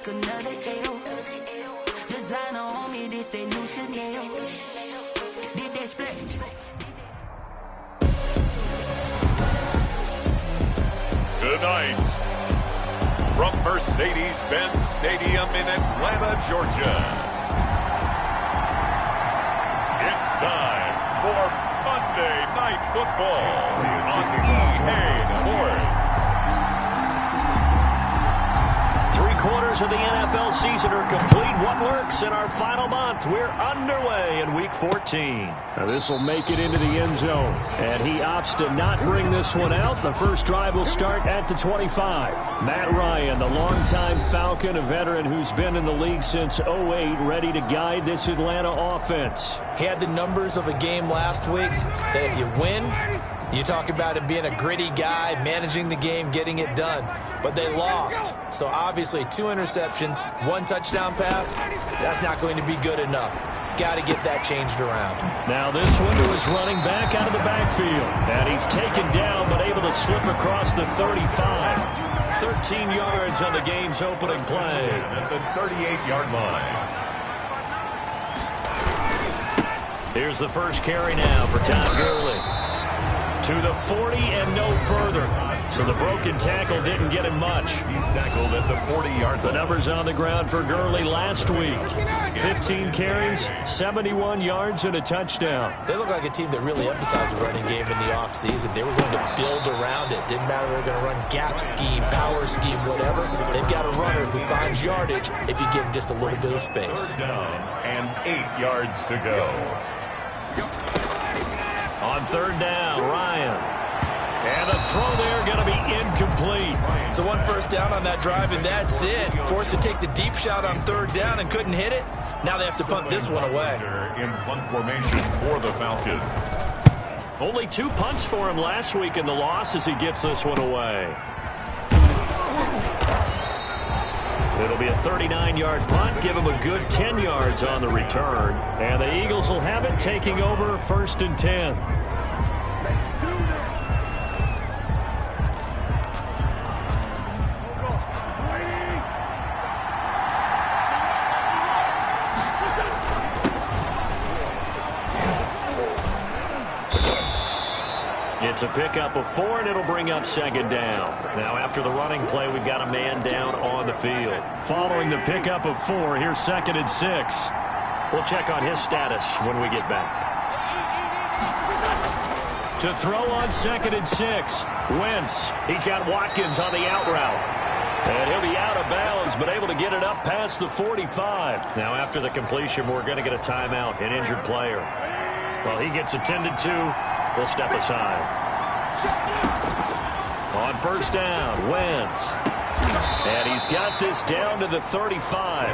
like another L. Designer on me, this they new Chanel. Did they splash? Tonight, from Mercedes-Benz Stadium in Atlanta, Georgia, it's time for Monday Night Football on EA Sports. 3/4 of the NFL season are complete. What lurks in our final month? We're underway in Week 14. Now this will make it into the end zone. And he opts to not bring this one out. The first drive will start at the 25. Matt Ryan, the longtime Falcon, a veteran who's been in the league since 08, ready to guide this Atlanta offense. He had the numbers of a game last week that if you win, you talk about him being a gritty guy, managing the game, getting it done. But they lost. So obviously 2 interceptions, 1 touchdown pass, that's not going to be good enough. Got to get that changed around. Now this one is running back out of the backfield. And he's taken down but able to slip across the 35. 13 yards on the game's opening play. At the 38-yard line. Here's the first carry now for Todd Gurley. To the 40 and no further. So the broken tackle didn't get him much. He's tackled at the 40-yard line. The numbers on the ground for Gurley last week. 15 carries, 71 yards, and a touchdown. They look like a team that really emphasized the running game in the offseason. They were going to build around it. Didn't matter if they were going to run gap scheme, power scheme, whatever. They've got a runner who finds yardage if you give him just a little bit of space. 3rd down and 8 yards to go. On 3rd down, Ryan. And the throw there going to be incomplete. So 1 first down on that drive, and that's it. Forced to take the deep shot on 3rd down and couldn't hit it. Now they have to punt this one away. In punt formation for the Falcons. Only 2 punts for him last week in the loss as he gets this one away. It'll be a 39-yard punt. Give him a good 10 yards on the return. And the Eagles will have it, taking over 1st and 10. It's a pickup of 4, and it'll bring up 2nd down. Now, after the running play, we've got a man down on the field. Following the pickup of 4, here's 2nd and 6. We'll check on his status when we get back. To throw on 2nd and 6, Wentz. He's got Watkins on the out route. And he'll be out of bounds, but able to get it up past the 45. Now, after the completion, we're going to get a timeout, an injured player. Well, he gets attended to. We'll step aside. On 1st down, Wentz. And he's got this down to the 35.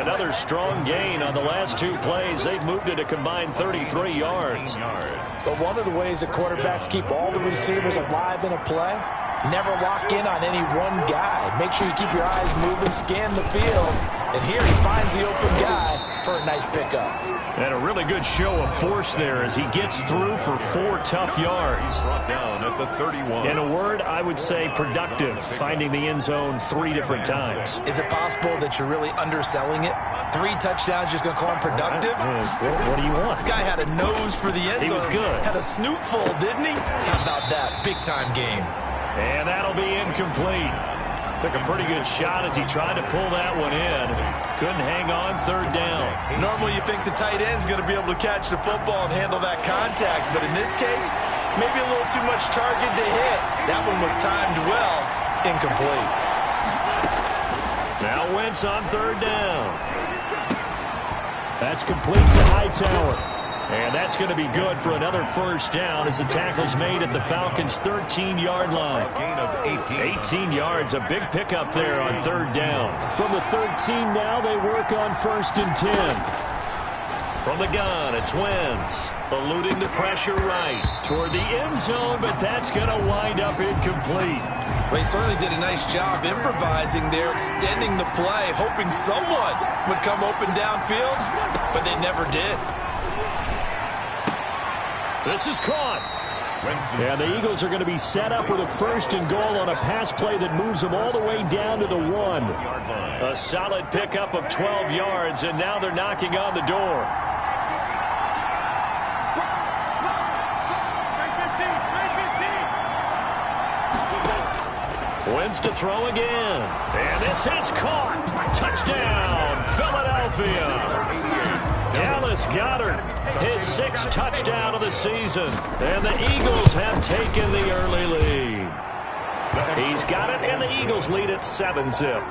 Another strong gain on the last 2 plays. They've moved it a combined 33 yards. But one of the ways that quarterbacks keep all the receivers alive in a play, never lock in on any one guy. Make sure you keep your eyes moving, scan the field. And here he finds the open guy for a nice pickup. And a really good show of force there as he gets through for 4 tough yards. Brought down at the 31. In a word, I would say productive, finding the end zone 3 different times. Is it possible that you're really underselling it? 3 touchdowns, just going to call him productive? What do you want? This guy had a nose for the end zone. He was good. Had a snoot full, didn't he? How about that? Big-time game. And that'll be incomplete. Took a pretty good shot as he tried to pull that one in. Couldn't hang on 3rd down. Normally you think the tight end's going to be able to catch the football and handle that contact. But in this case, maybe a little too much target to hit. That one was timed well. Incomplete. Now Wentz on 3rd down. That's complete to Hightower. And that's going to be good for another 1st down as the tackle's made at the Falcons' 13-yard line. Gain of 18 yards, a big pickup there on 3rd down. From the 13 now, they work on 1st and 10. From the gun, it's Wentz. Eluding the pressure right toward the end zone, but that's going to wind up incomplete. Well, he certainly did a nice job improvising there, extending the play, hoping someone would come open downfield, but they never did. This is caught. And the Eagles are going to be set up with a 1st and goal on a pass play that moves them all the way down to the 1. A solid pickup of 12 yards, and now they're knocking on the door. Wins to throw again. And this is caught. Touchdown, Philadelphia. Dallas Goedert, his 6th touchdown of the season. And the Eagles have taken the early lead. He's got it, and the Eagles lead at 7-zip.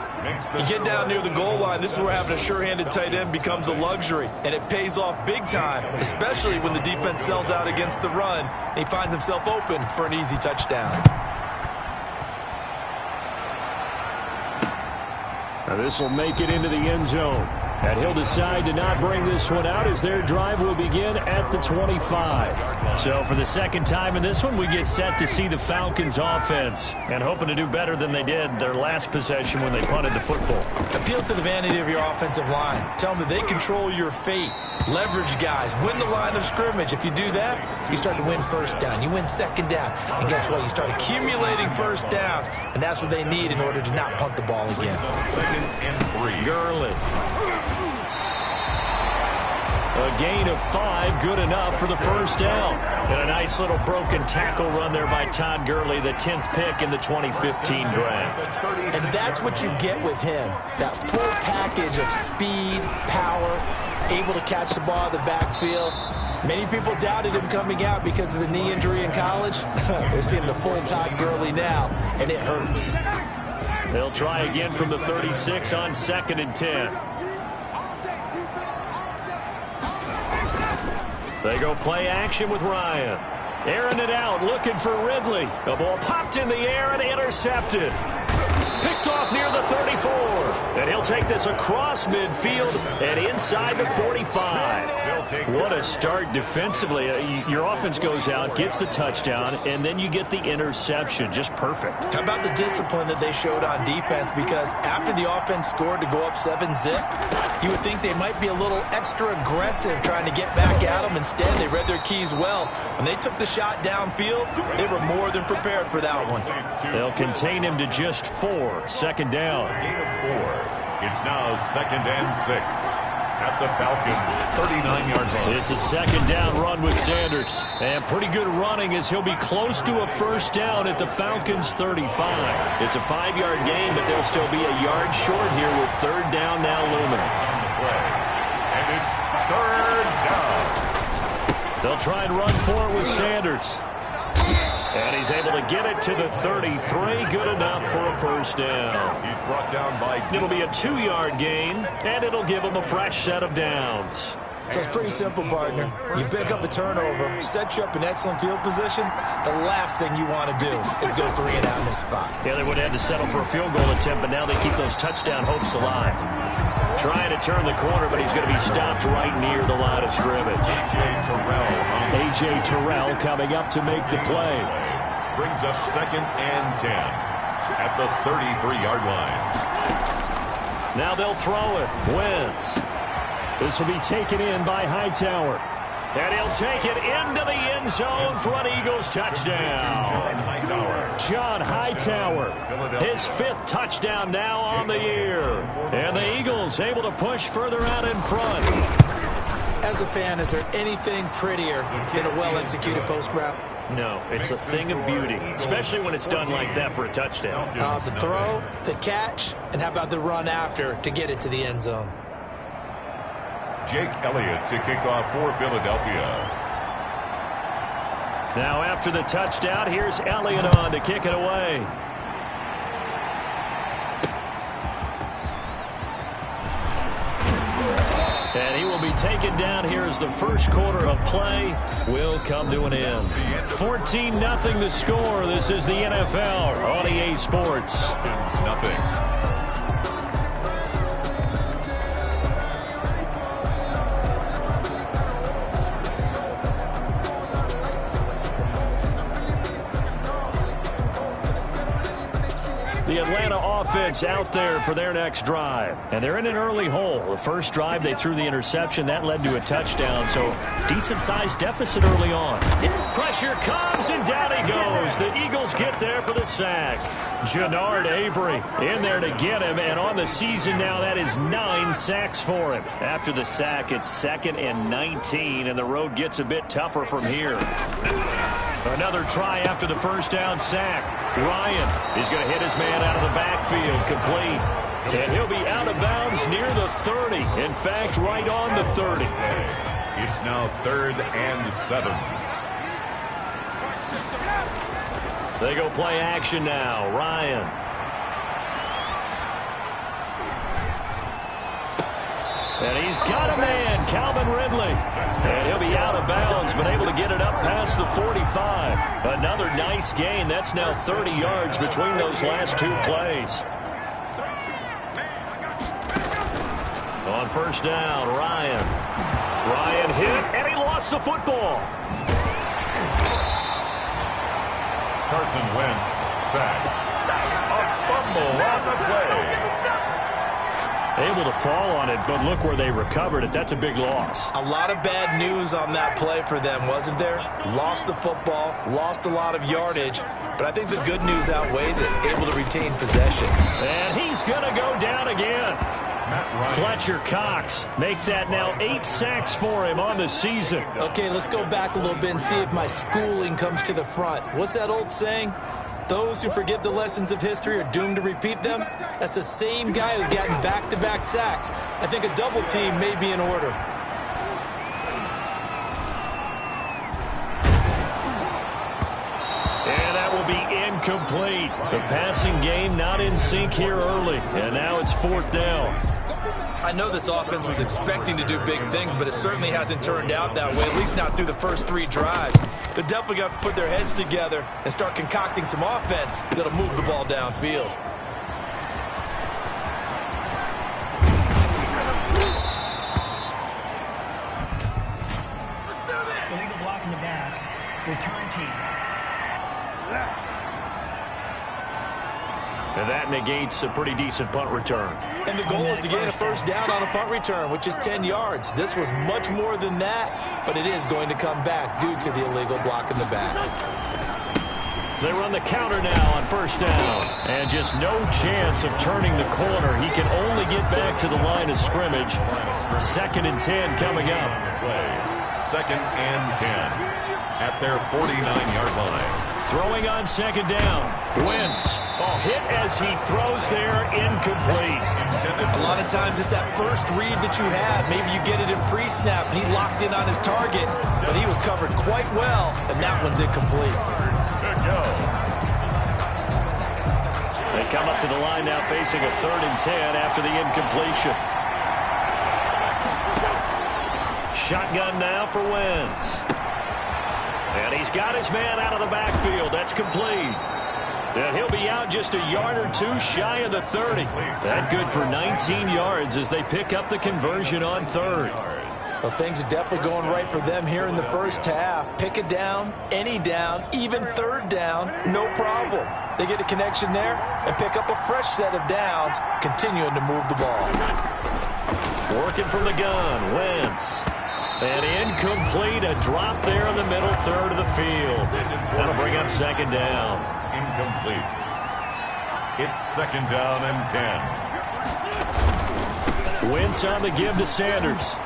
You get down near the goal line, this is where having a sure-handed tight end becomes a luxury, and it pays off big time, especially when the defense sells out against the run. He finds himself open for an easy touchdown. Now this will make it into the end zone. And he'll decide to not bring this one out as their drive will begin at the 25. So for the second time in this one, we get set to see the Falcons offense. And hoping to do better than they did their last possession when they punted the football. Appeal to the vanity of your offensive line. Tell them that they control your fate. Leverage guys. Win the line of scrimmage. If you do that, you start to win 1st down. You win 2nd down. And guess what? You start accumulating 1st downs. And that's what they need in order to not punt the ball again. 2nd and 3. Gurley. A gain of 5, good enough for the 1st down. And a nice little broken tackle run there by Todd Gurley, the 10th pick in the 2015 draft. And that's what you get with him. That full package of speed, power, able to catch the ball in the backfield. Many people doubted him coming out because of the knee injury in college. They're seeing the full Todd Gurley now, and it hurts. They'll try again from the 36 on 2nd and 10. They go play action with Ryan. Airing it out, looking for Ridley. The ball popped in the air and intercepted. Picked off near the 34. And he'll take this across midfield and inside the 45. What a start defensively. Your offense goes out, gets the touchdown, and then you get the interception. Just perfect. How about the discipline that they showed on defense? Because after the offense scored to go up 7-zip, you would think they might be a little extra aggressive trying to get back at them. Instead, they read their keys well. When they took the shot downfield, they were more than prepared for that one. They'll contain him to just 4. 2nd down. Gain of 4. It's now 2nd and 6. At the Falcons, 39-yard line. It's a 2nd down run with Sanders. And pretty good running as he'll be close to a 1st down at the Falcons' 35. It's a 5-yard gain, but they'll still be a yard short here with 3rd down now looming. On the play. And it's 3rd down. They'll try and run for it with Sanders. And he's able to get it to the 33. Good enough for a 1st down. He's brought down by... It'll be a 2-yard gain, and it'll give him a fresh set of downs. So it's pretty simple, partner. You pick up a turnover, set you up in excellent field position. The last thing you want to do is go 3 and out in this spot. Yeah, they would have had to settle for a field goal attempt, but now they keep those touchdown hopes alive. Trying to turn the corner, but he's going to be stopped right near the line of scrimmage. A.J. Terrell coming up to make the play. Brings up 2nd and 10 at the 33-yard line. Now they'll throw it. Wentz. This will be taken in by Hightower. And he'll take it into the end zone for an Eagles touchdown. John Hightower, his 5th touchdown now on the year. And the Eagles able to push further out in front. As a fan, is there anything prettier than a well-executed post route? No, it's a thing of beauty, especially when it's done like that for a touchdown. The throw, the catch, and how about the run after to get it to the end zone? Jake Elliott to kick off for Philadelphia. Now after the touchdown, here's Elliott on to kick it away. And he will be taken down here as the first quarter of play will come to an end. 14-0 the score. This is the NFL on EA Sports. Nothing. The the Atlanta offense out there for their next drive. And they're in an early hole. The first drive, they threw the interception. That led to a touchdown, so decent-sized deficit early on. Pressure comes, and down he goes. The Eagles get there for the sack. Jannard Avery in there to get him, and on the season now, that is 9 sacks for him. After the sack, it's 2nd and 19, and the road gets a bit tougher from here. Another try after the first down sack. Ryan is going to hit his man out of the backfield, complete. And he'll be out of bounds near the 30. In fact, right on the 30. It's now 3rd and 7. They go play action now. Ryan. And he's got a man, Calvin Ridley. And he'll be out of bounds, but able to get it up past the 45. Another nice gain. That's now 30 yards between those last 2 plays. On first down, Ryan. Ryan hit, and he lost the football. Carson Wentz sacked. A fumble on the play. Able to fall on it, but look where they recovered it. That's a big loss. A lot of bad news on that play for them, wasn't there? Lost the football, lost a lot of yardage, but I think the good news outweighs it. Able to retain possession. And he's going to go down again. Fletcher Cox make that now 8 sacks for him on the season. Okay, let's go back a little bit and see if my schooling comes to the front. What's that old saying? Those who forget the lessons of history are doomed to repeat them. That's the same guy who's gotten back-to-back sacks. I think a double team may be in order. And that will be incomplete. The passing game not in sync here early. And now it's 4th down. I know this offense was expecting to do big things, but it certainly hasn't turned out that way, at least not through the first 3 drives. They're definitely going to have to put their heads together and start concocting some offense that'll move the ball downfield. Illegal block in the back. Return team. And that negates a pretty decent punt return. And the goal is to gain a first down on a punt return, which is 10 yards. This was much more than that, but it is going to come back due to the illegal block in the back. They run the counter now on first down. And just no chance of turning the corner. He can only get back to the line of scrimmage. 2nd and 10 coming up. 2nd and 10 at their 49-yard line. Throwing on 2nd down. Wentz. Oh, hit as he throws there, incomplete. A lot of times it's that first read that you have. Maybe you get it in pre-snap, and he locked in on his target, but he was covered quite well, and that one's incomplete. They come up to the line now facing a 3rd and 10 after the incompletion. Shotgun now for Wentz. And he's got his man out of the backfield. That's complete. And he'll be out just a yard or 2 shy of the 30. That good for 19 yards as they pick up the conversion on 3rd. Well, things are definitely going right for them here in the first half. Pick a down, any down, even 3rd down, no problem. They get a connection there and pick up a fresh set of downs, continuing to move the ball. Working from the gun, Wentz. And incomplete, a drop there in the middle 3rd of the field. That'll bring up 2nd down. Incomplete. It's 2nd down and 10. Wentz on the give to Sanders.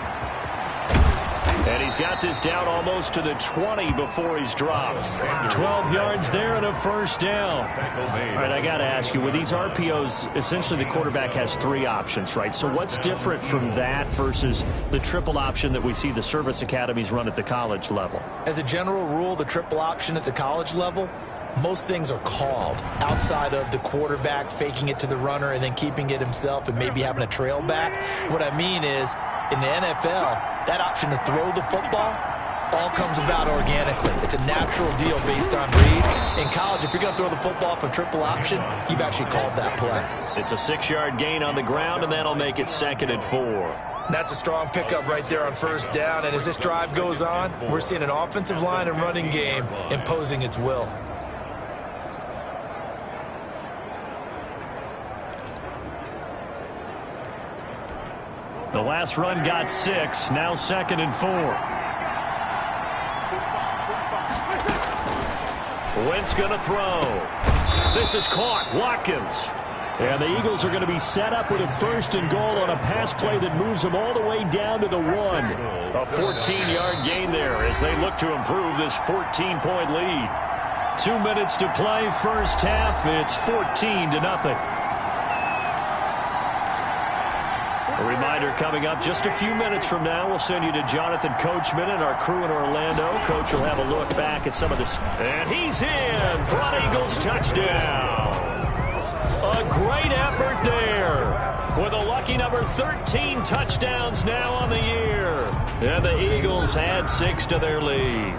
And he's got this down almost to the 20 before he's dropped. 12 yards there and a first down. All right, I got to ask you, with these RPOs, essentially the quarterback has 3 options, right? So what's different from that versus the triple option that we see the service academies run at the college level? As a general rule, the triple option at the college level, most things are called outside of the quarterback faking it to the runner and then keeping it himself and maybe having a trail back. What I mean is, in the NFL, that option to throw the football all comes about organically. It's a natural deal based on reads. In college, if you're going to throw the football for triple option, you've actually called that play. It's a 6-yard gain on the ground, and that'll make it 2nd and 4. That's a strong pickup right there on first down. And as this drive goes on, we're seeing an offensive line and running game imposing its will. The last run got 6. Now 2nd and 4. Wentz going to throw. This is caught. Watkins. And the Eagles are going to be set up with a 1st and goal on a pass play that moves them all the way down to the 1. A 14-yard gain there as they look to improve this 14-point lead. 2 minutes to play, first half. It's 14-0. A reminder coming up just a few minutes from now. We'll send you to Jonathan Coachman and our crew in Orlando. Coach will have a look back at some of this. And he's in for an Eagles touchdown. A great effort there with a lucky number 13 touchdowns now on the year. And the Eagles add 6 to their lead.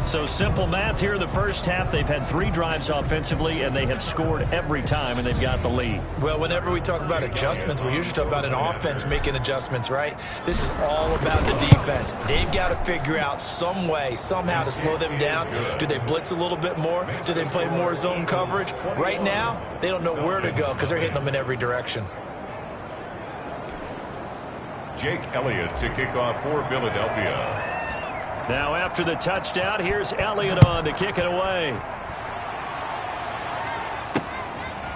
So simple math here in the first half. They've had 3 drives offensively, and they have scored every time, and they've got the lead. Well, whenever we talk about adjustments, we usually talk about an offense making adjustments, right? This is all about the defense. They've got to figure out some way, somehow to slow them down. Do they blitz a little bit more? Do they play more zone coverage? Right now, they don't know where to go because they're hitting them in every direction. Jake Elliott to kick off for Philadelphia. Now after the touchdown, here's Elliott on to kick it away.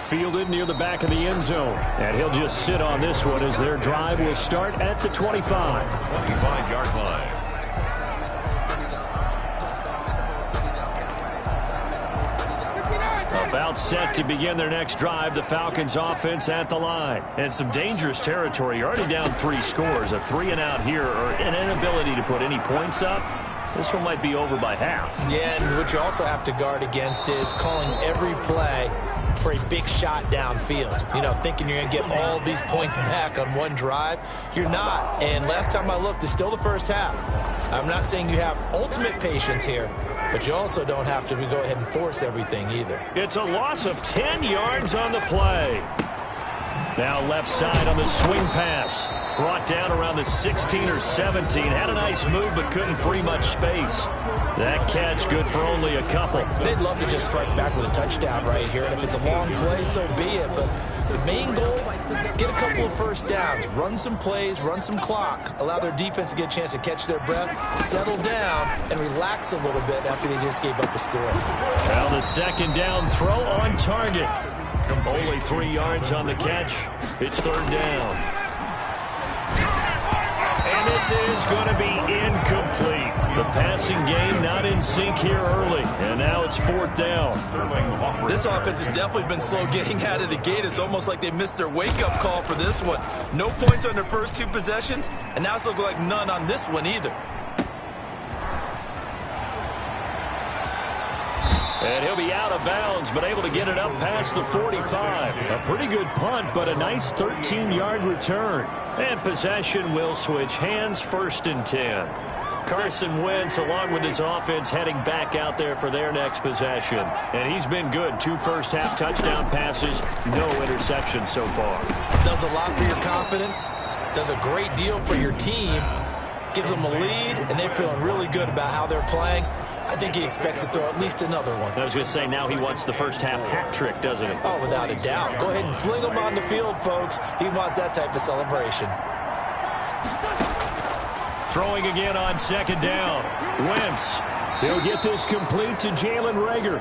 Fielded near the back of the end zone. And he'll just sit on this one as their drive will start at the 25. 25-yard line. About set to begin their next drive, the Falcons offense at the line. And some dangerous territory. You're already down 3 scores. A 3-and-out here or an inability to put any points up. This one might be over by half. Yeah, and what you also have to guard against is calling every play for a big shot downfield. You know, thinking you're going to get all these points back on one drive. You're not. And last time I looked, it's still the first half. I'm not saying you have ultimate patience here, but you also don't have to go ahead and force everything either. It's a loss of 10 yards on the play. Now left side on the swing pass. Brought down around the 16 or 17. Had a nice move but couldn't free much space. That catch good for only a couple. They'd love to just strike back with a touchdown right here. And if it's a long play, so be it. But the main goal, get a couple of first downs. Run some plays, run some clock. Allow their defense to get a chance to catch their breath, settle down, and relax a little bit after they just gave up a score. Well, the second down throw on target. Only 3 yards on the catch. It's 3rd down. And this is going to be incomplete. The passing game not in sync here early. And now it's 4th down. This offense has definitely been slow getting out of the gate. It's almost like they missed their wake-up call for this one. No points on their first 2 possessions, and now it's looking like none on this one either. And he'll be out of bounds, but able to get it up past the 45. A pretty good punt, but a nice 13-yard return. And possession will switch hands, 1st and 10. Carson Wentz, along with his offense, heading back out there for their next possession. And he's been good. 2 first-half touchdown passes, no interceptions so far. Does a lot for your confidence. Does a great deal for your team. Gives them a lead, and they're feeling really good about how they're playing. I think he expects to throw at least another one. I was going to say, now he wants the first half hat trick, doesn't he? Oh, without a doubt. Go ahead and fling him on the field, folks. He wants that type of celebration. Throwing again on 2nd down. Wentz. He'll get this complete to Jalen Reagor.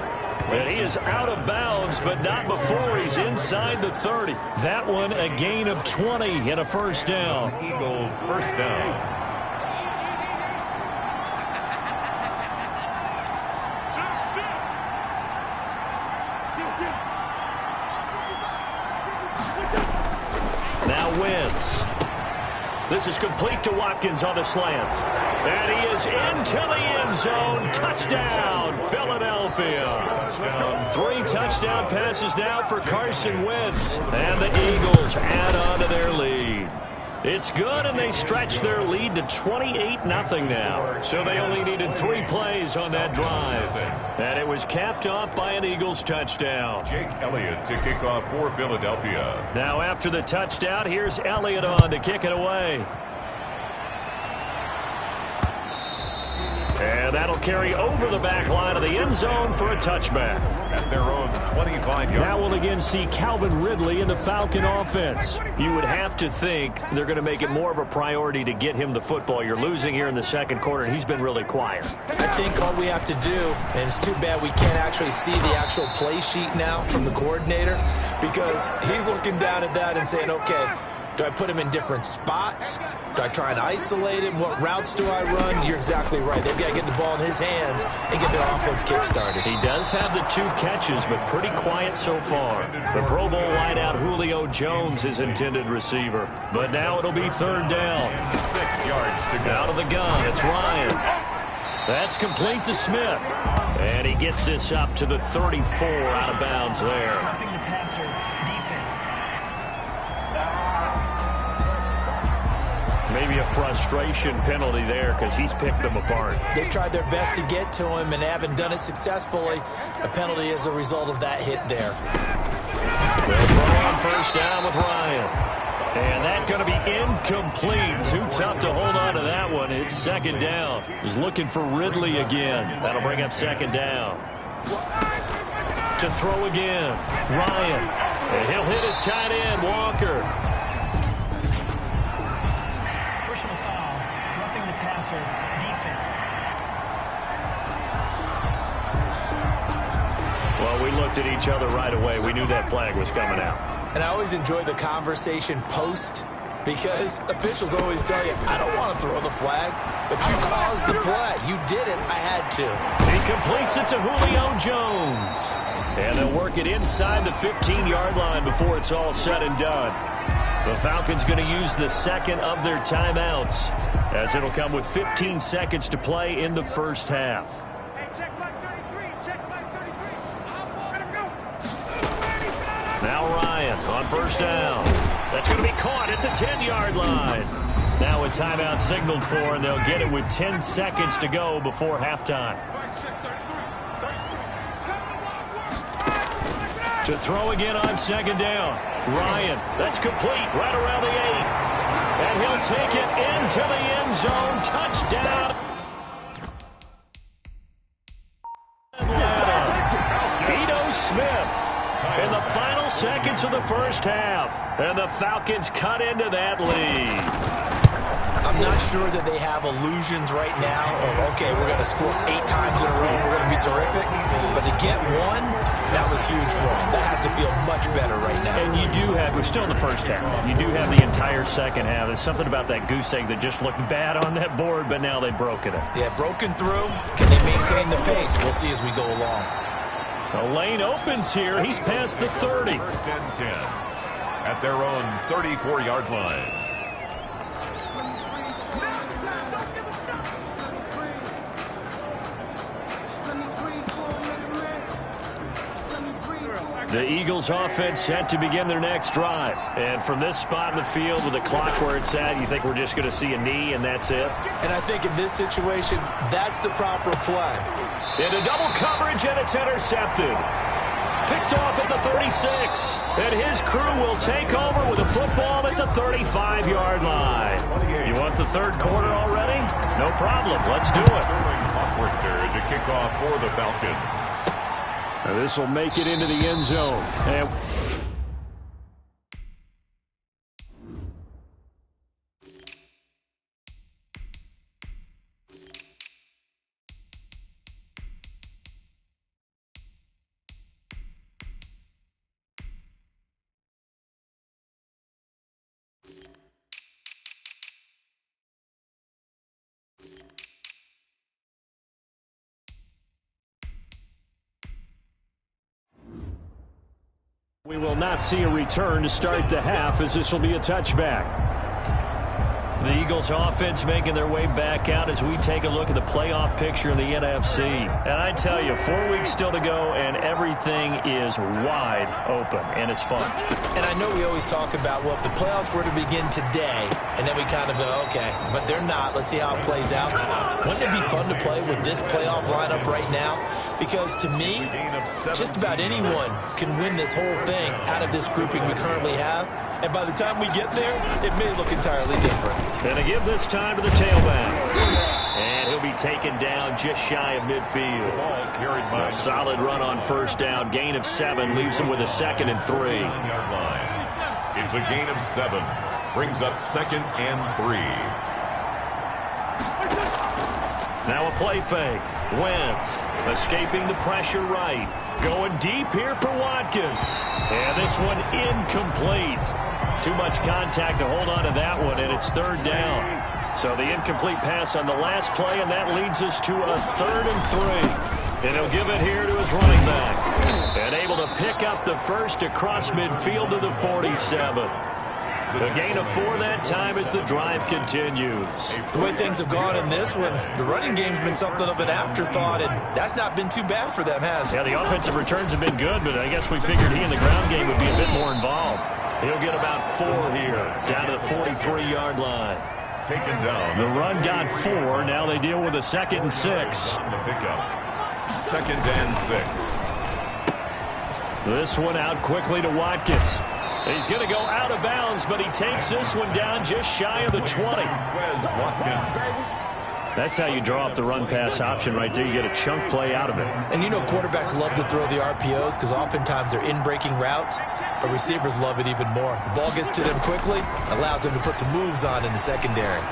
And he is out of bounds, but not before he's inside the 30. That one a gain of 20 and a 1st down. Eagles 1st down. Now Wentz. This is complete to Watkins on the slant. And he is into the end zone. Touchdown, Philadelphia. Touchdown. 3 touchdown passes now for Carson Wentz. And the Eagles add on to their lead. It's good, and they stretch their lead to 28-0 now. So they only needed 3 plays on that drive. And it was capped off by an Eagles touchdown. Jake Elliott to kick off for Philadelphia. Now after the touchdown, here's Elliott on to kick it away. And That'll carry over the back line of the end zone for a touchback. At their own 25 yards. Now we'll again see Calvin Ridley in the Falcon offense. You would have to think they're going to make it more of a priority to get him the football. You're losing here in the second quarter, and he's been really quiet. I think all we have to do, and it's too bad we can't actually see the actual play sheet now from the coordinator, because he's looking down at that and saying, okay, do I put him in different spots? Do I try and isolate him? What routes do I run? You're exactly right. They've got to get the ball in his hands and get their offense kick-started. He does have the 2 catches, but pretty quiet so far. The Pro Bowl wideout Julio Jones, his intended receiver. But now it'll be third down. 6 yards to go. Out of the gun, it's Ryan. That's complete to Smith. And he gets this up to the 34 out of bounds there. Roughing the passer defense. Maybe a frustration penalty there because he's picked them apart. They've tried their best to get to him and haven't done it successfully. A penalty as a result of that hit there. They'll throw on first down with Ryan. And that's going to be incomplete. Too tough to hold on to that one. It's second down. He's looking for Ridley again. That'll bring up second down. To throw again. Ryan. And he'll hit his tight end, Walker. Personal foul. Roughing the passer defense. Well, we looked at each other right away. We knew that flag was coming out. And I always enjoy the conversation post, because officials always tell you, I don't want to throw the flag, but you caused the play. You did it. I had to. He completes it to Julio Jones. And they'll work it inside the 15-yard line before it's all said and done. The Falcons going to use the second of their timeouts, as it'll come with 15 seconds to play in the first half. Now Ryan on first down. That's going to be caught at the 10-yard line. Now a timeout signaled for, and they'll get it with 10 seconds to go before halftime. To throw again on second down. Ryan, that's complete right around the 8. And he'll take it into the end zone. Touchdown. Ito Smith. In the final seconds of the first half. And the Falcons cut into that lead. I'm not sure that they have illusions right now of, okay, we're going to score 8 times in a row, we're going to be terrific. But to get one, that was huge for them. That has to feel much better right now. And you do have, we're still in the first half. You do have the entire second half. There's something about that goose egg that just looked bad on that board, but now they've broken it. Yeah, broken through. Can they maintain the pace? We'll see as we go along. The lane opens here. He's past the 30. First and 10 at their own 34-yard line. The Eagles offense set to begin their next drive. And from this spot in the field with the clock where it's at, you think we're just going to see a knee and that's it? And I think in this situation, that's the proper play. Into double coverage, and it's intercepted. Picked off at the 36. And his crew will take over with a football at the 35-yard line. You want the third quarter already? No problem. Let's do it. To kick off for the Falcons. Now this will make it into the end zone. And we will not see a return to start the half, as this will be a touchback. The Eagles offense making their way back out as we take a look at the playoff picture in the NFC. And I tell you, 4 weeks still to go, and everything is wide open, and it's fun. And I know we always talk about, well, if the playoffs were to begin today, and then we kind of go, okay, but they're not. Let's see how it plays out. Wouldn't it be fun to play with this playoff lineup right now? Because to me, just about anyone can win this whole thing out of this grouping we currently have. And by the time we get there, it may look entirely different. And to give this time to the tailback. And he'll be taken down just shy of midfield. A solid run on first down. Gain of 7 leaves him with a 2nd and 3. It's a gain of 7. Brings up 2nd and 3. Now a play fake. Wentz escaping the pressure right. Going deep here for Watkins. And this one incomplete. Too much contact to hold on to that one, and it's 3rd down. So the incomplete pass on the last play, and that leads us to a 3rd and 3. And he'll give it here to his running back. And able to pick up the first across midfield to the 47. A gain of 4 that time as the drive continues. The way things have gone in this one, the running game's been something of an afterthought, and that's not been too bad for them, has it? Yeah, the offensive returns have been good, but I guess we figured he in the ground game would be a bit more involved. He'll get about 4 here, down to the 43-yard line. Taken down. The run got 4. Now they deal with a 2nd and 6. The pickup. 2nd and 6. This one out quickly to Watkins. He's going to go out of bounds, but he takes this one down just shy of the 20. That's how you draw up the run-pass option right there. You get a chunk play out of it. And you know quarterbacks love to throw the RPOs because oftentimes they're in-breaking routes, but receivers love it even more. The ball gets to them quickly, allows them to put some moves on in the secondary.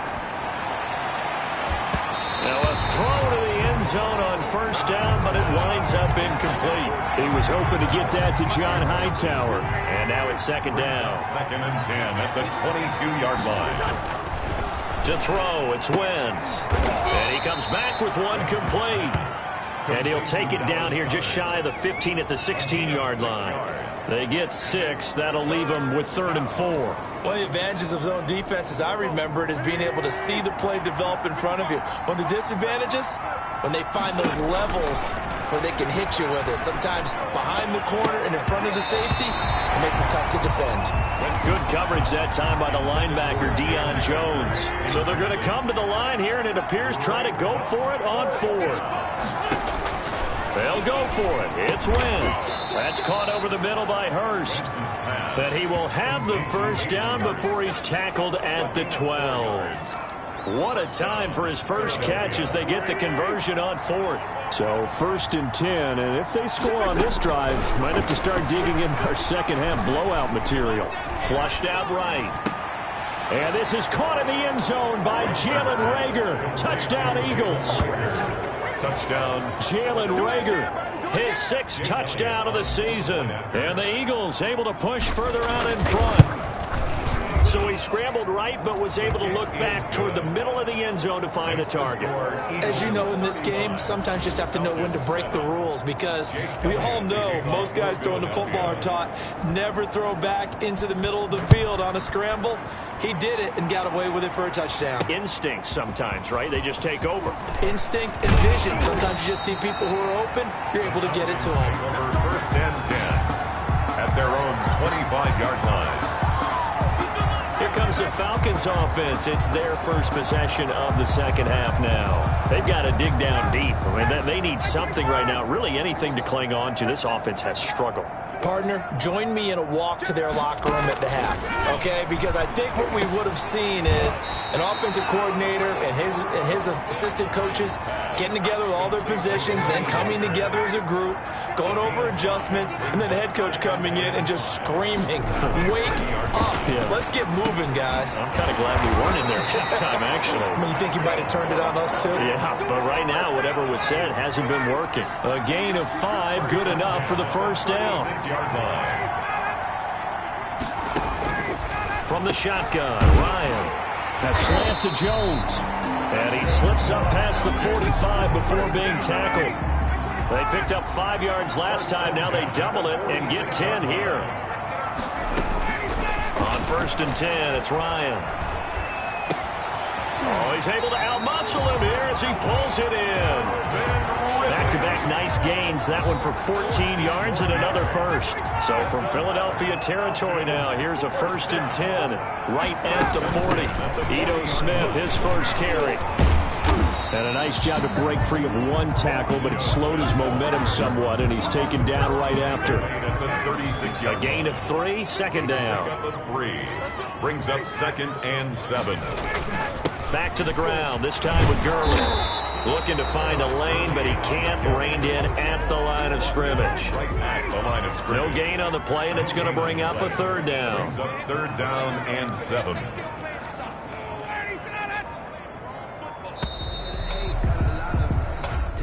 Now a throw to the end zone on first down, but it winds up incomplete. He was hoping to get that to John Hightower. And now it's 2nd down. 2nd and 10 at the 22-yard line. To throw, it's Wentz. And he comes back with one complete. And he'll take it down here just shy of the 15 at the 16-yard line. They get 6. That'll leave them with 3rd and 4. One of the advantages of zone defense, as I remember it, is being able to see the play develop in front of you. One of the disadvantages, when they find those levels where they can hit you with it. Sometimes behind the corner and in front of the safety, it makes it tough to defend. Good coverage that time by the linebacker, Deion Jones. So they're going to come to the line here, and it appears try to go for it on 4th. They'll go for it. It's Wentz. That's caught over the middle by Hurst. But he will have the first down before he's tackled at the 12. What a time for his first catch as they get the conversion on 4th. So 1st and 10, and if they score on this drive, might have to start digging in our second-half blowout material. Flushed out right. And this is caught in the end zone by Jalen Reagor. Touchdown, Eagles. Touchdown. Jalen Reagor, his 6th touchdown of the season. And the Eagles able to push further out in front. So he scrambled right, but was able to look back toward the middle of the end zone to find the target. As you know in this game, sometimes you just have to know when to break the rules because we all know most guys throwing the football are taught never throw back into the middle of the field on a scramble. He did it and got away with it for a touchdown. Instinct sometimes, right? They just take over. Instinct and vision. Sometimes you just see people who are open, you're able to get it to them. Over 1st and 10 at their own 25-yard line. Here comes the Falcons offense. It's their first possession of the second half now. They've got to dig down deep. I mean, they need something right now, really anything to cling on to. This offense has struggled. Partner, join me in a walk to their locker room at the half, okay? Because I think what we would have seen is an offensive coordinator and his assistant coaches getting together with all their positions, then coming together as a group, going over adjustments, and then the head coach coming in and just screaming, wake up. Yeah. Let's get moving, guys. I'm kind of glad we weren't in there at halftime, actually. I mean, you think you might have turned it on us, too? Yeah, but right now, whatever was said hasn't been working. A gain of 5, good enough for the first down. From the shotgun, Ryan. A slant to Jones. And he slips up past the 45 before being tackled. They picked up 5 yards last time. Now they double it and get 10 here. On 1st and 10, it's Ryan. Oh, he's able to outmuscle him here as he pulls it in. Back-to-back nice gains. That one for 14 yards and another first. So from Philadelphia territory now, here's a 1st and 10 right at the 40. Ito Smith, his first carry. And a nice job to break free of one tackle, but it slowed his momentum somewhat, and he's taken down right after. A gain of 3, 2nd down. 3 brings up 2nd and 7. Back to the ground, this time with Gurley. Looking to find a lane, but he can't. Reined in at the line of scrimmage. Right at the line of scrimmage. No gain on the play, and it's going to bring up a third down. Brings up 3rd down and 7.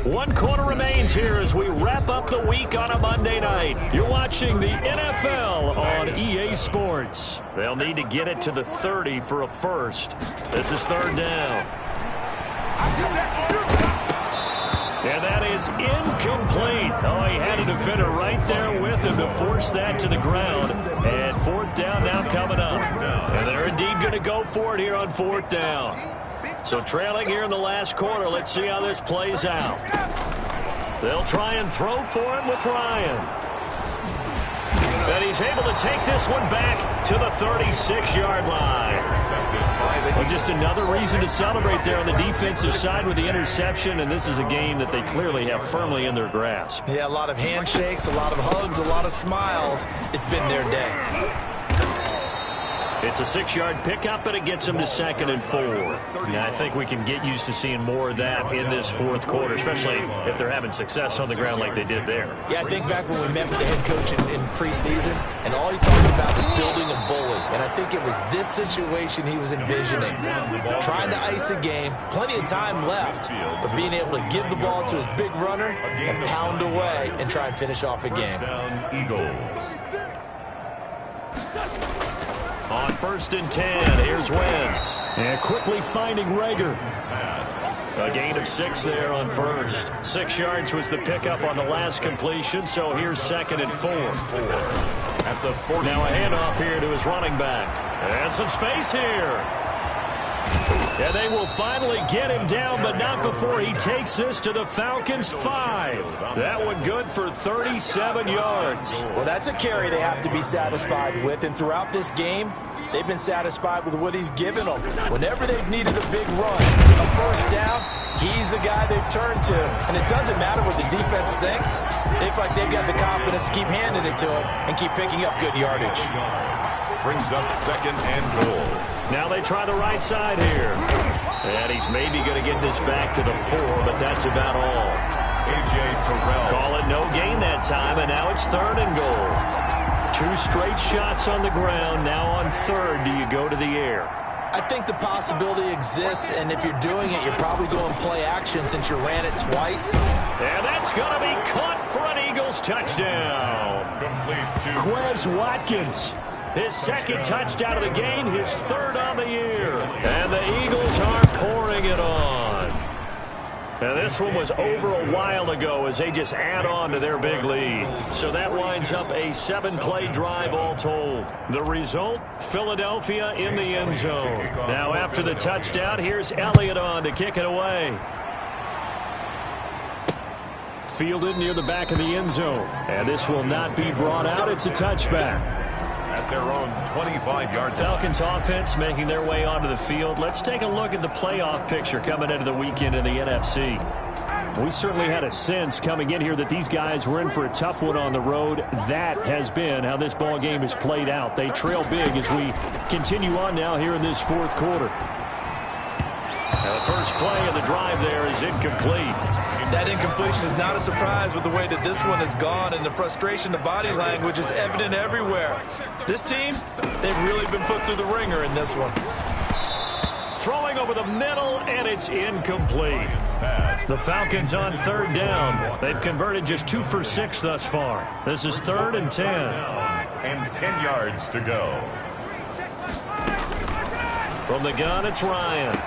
One quarter remains here as we wrap up the week on a Monday night. You're watching the NFL on EA Sports. They'll need to get it to the 30 for a first. This is 3rd down. And that is incomplete. Oh, he had a defender right there with him to force that to the ground. And 4th down now coming up. And they're indeed going to go for it here on 4th down. So trailing here in the last quarter, let's see how this plays out. They'll try and throw for him with Ryan. And he's able to take this one back to the 36-yard line. Well, just another reason to celebrate there on the defensive side with the interception, and this is a game that they clearly have firmly in their grasp. Yeah, a lot of handshakes, a lot of hugs, a lot of smiles. It's been their day. It's a 6-yard pickup, and it gets them to 2nd and 4. Now, I think we can get used to seeing more of that in this 4th quarter, especially if they're having success on the ground like they did there. Yeah, I think back when we met with the head coach in preseason, and all he talked about was building a bully. And I think it was this situation he was envisioning. Trying to ice a game, plenty of time left, but being able to give the ball to his big runner and pound away and try and finish off a game. Eagles. On 1st and 10, here's Wentz. And quickly finding Rager. A gain of 6 there on 1st. 6 yards was the pickup on the last completion, so here's 2nd and 4. At the 40. Now a handoff here to his running back. And some space here. And they will finally get him down, but not before he takes this to the Falcons' 5. That one good for 37 yards. Well, that's a carry they have to be satisfied with, and throughout this game, they've been satisfied with what he's given them. Whenever they've needed a big run, a first down, he's the guy they've turned to. And it doesn't matter what the defense thinks. They feel like they've got the confidence to keep handing it to him and keep picking up good yardage. Brings up 2nd and goal. Now they try the right side here. And he's maybe going to get this back to the 4, but that's about all. A.J. Terrell. Call it no gain that time, and now it's 3rd and goal. 2 straight shots on the ground. Now on 3rd, do you go to the air? I think the possibility exists, and if you're doing it, you're probably going play action since you ran it twice. And that's going to be caught for an Eagles touchdown. Complete to Quez Watkins. His 2nd touchdown of the game, his 3rd on the year. And the Eagles are pouring it on. And this one was over a while ago as they just add on to their big lead. So that winds up a 7-play drive all told. The result, Philadelphia in the end zone. Now after the touchdown, here's Elliott on to kick it away. Fielded near the back of the end zone. And this will not be brought out. It's a touchback. at their own 25-yard line. Falcons offense making their way onto the field. Let's take a look at the playoff picture coming into the weekend in the NFC. We certainly had a sense coming in here that these guys were in for a tough one on the road. That has been how this ball game has played out. They trail big as we continue on now here in this fourth quarter. Now the first play of the drive there is incomplete. That incompletion is not a surprise with the way that this one has gone, and the frustration, the body language is evident everywhere. This team, they've really been put through the ringer in this one. Throwing over the middle, and it's incomplete. The Falcons on third down. They've converted just 2 for 6 thus far. This is 3rd and 10. And 10 yards to go. From the gun, it's Ryan.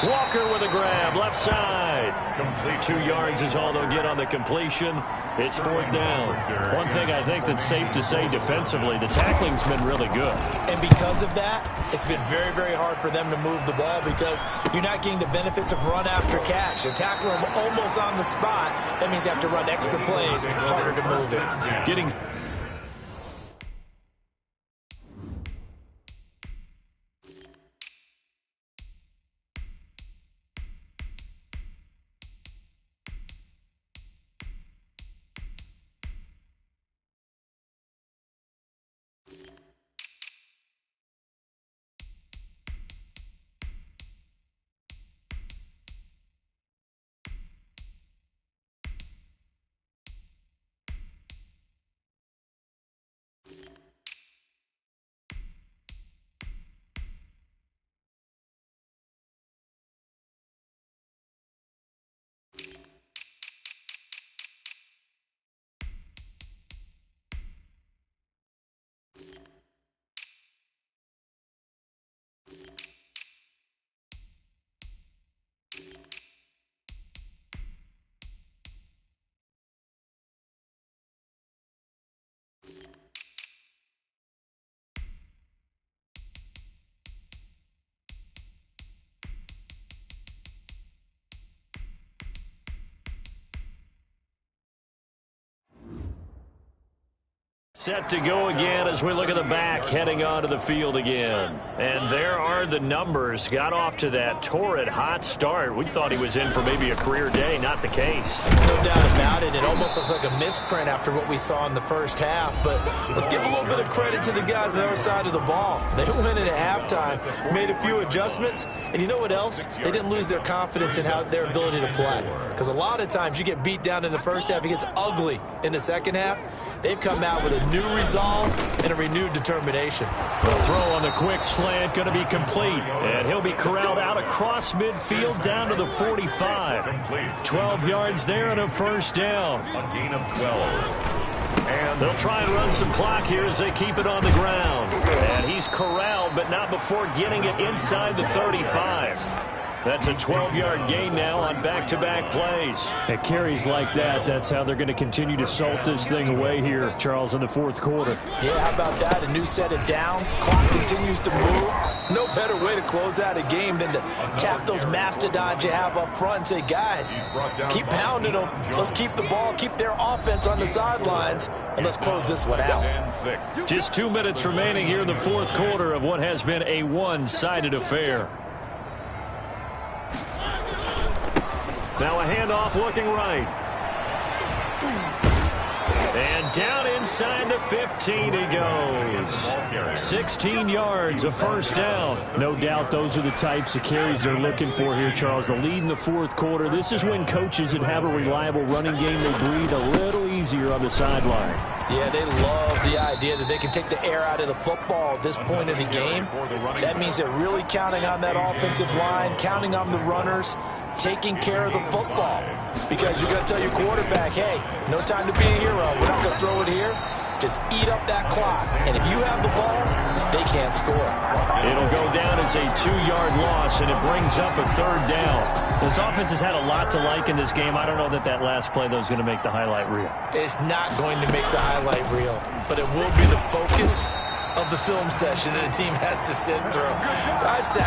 Walker with a grab, left side. Complete. 2 yards is all they'll get on the completion. It's 4th down. One thing I think that's safe to say defensively, the tackling's been really good. And because of that, it's been very, very hard for them to move the ball because you're not getting the benefits of run after catch. They're tackling them almost on the spot. That means you have to run extra plays, harder to move it. Getting Set to go again as we look at the back heading onto the field again. And there are the numbers. Got off to that torrid hot start. We thought he was in for maybe a career day. Not the case. No doubt about it. It almost looks like a misprint after what we saw in the first half. But let's give a little bit of credit to the guys on the other side of the ball. They went in at halftime, made a few adjustments. And you know what else? They didn't lose their confidence in their ability to play. Because a lot of times you get beat down in the first half. It gets ugly in the second half. They've come out with a new resolve and a renewed determination. The throw on the quick slant going to be complete. And he'll be corralled out across midfield down to the 45. 12 yards there and a first down. A gain of 12. And they'll try and run some clock here as they keep it on the ground. And he's corralled, but not before getting it inside the 35. That's a 12-yard gain now on back-to-back plays. At carries like that, that's how they're going to continue to salt this thing away here, Charles, in the fourth quarter. Yeah, how about that? A new set of downs. Clock continues to move. No better way to close out a game than to tap those mastodons you have up front and say, guys, keep pounding them. Let's keep the ball, keep their offense on the sidelines, and let's close this one out. Just 2 minutes remaining here in the fourth quarter of what has been a one-sided affair. Now a handoff looking right. And down inside the 15 he goes. 16 yards, a first down. No doubt those are the types of carries they're looking for here, Charles. The lead in the fourth quarter. This is when coaches that have a reliable running game, they breathe a little easier on the sideline. Yeah, they love the idea that they can take the air out of the football at this point of the game. That means they're really counting on that offensive line, counting on the runners, taking care of the football. Because you're going to tell your quarterback, hey, no time to be a hero. We're not going to throw it here. Just eat up that clock. And if you have the ball, they can't score. It'll go down as a 2-yard loss, and it brings up a third down. This offense has had a lot to like in this game. I don't know that last play, though, is going to make the highlight reel. It's not going to make the highlight reel, but it will be the focus of the film session that the team has to sit through. I've sat